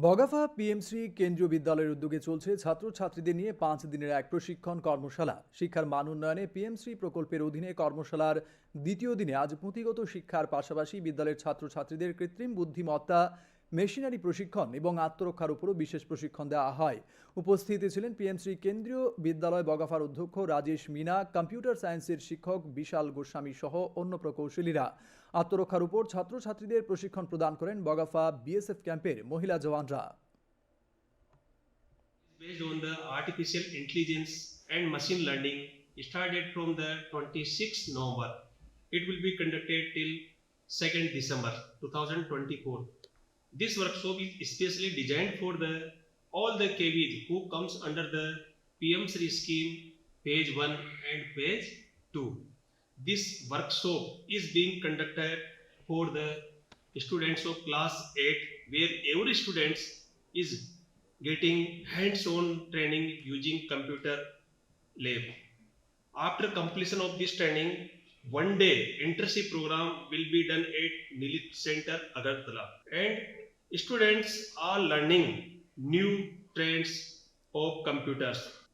Bagafa PMC কেন্দ্রীয় বিদ্যালয়ের উদ্যোগে চলছে ছাত্রছাত্রীদের নিয়ে 5 দিনের এক প্রশিক্ষণ কর্মশালা। শিক্ষার মান উন্নয়নে পিএমসি প্রকল্পের অধীনে কর্মশালার দ্বিতীয় দিনে আজ পুঁথিগত শিক্ষার পাশাপাশি বিদ্যালয়ের ছাত্রছাত্রীদের কৃত্রিম বুদ্ধিমত্তা, মেশিনারি প্রশিক্ষণ এবং আত্মরক্ষার উপরও বিশেষ প্রশিক্ষণ দেওয়া হয়। উপস্থিত ছিলেন পিএমসি কেন্দ্রীয় বিদ্যালয় বগাফার অধ্যক্ষ রাজেশ মিনা, কম্পিউটার সায়েন্সের শিক্ষক বিশাল গোস্বামী সহ অন্য প্রকৌশলীরা। আত্মরক্ষার উপর ছাত্রছাত্রীদের প্রশিক্ষণ প্রদান করেন বগাফা বিএসএফ ক্যাম্পের মহিলা জওয়ানরা। Based on the artificial intelligence and machine learning started from the 26th November. It will be conducted till 2nd December 2024. This workshop is especially designed for all the KVs who comes under the PM3 scheme phase 1 and phase 2. This workshop is being conducted for the students of class 8, where every student is getting hands-on training using computer lab. After completion of this training, one day internship program will be done at Nilit Center, Agartala, and students are learning new trends of computers.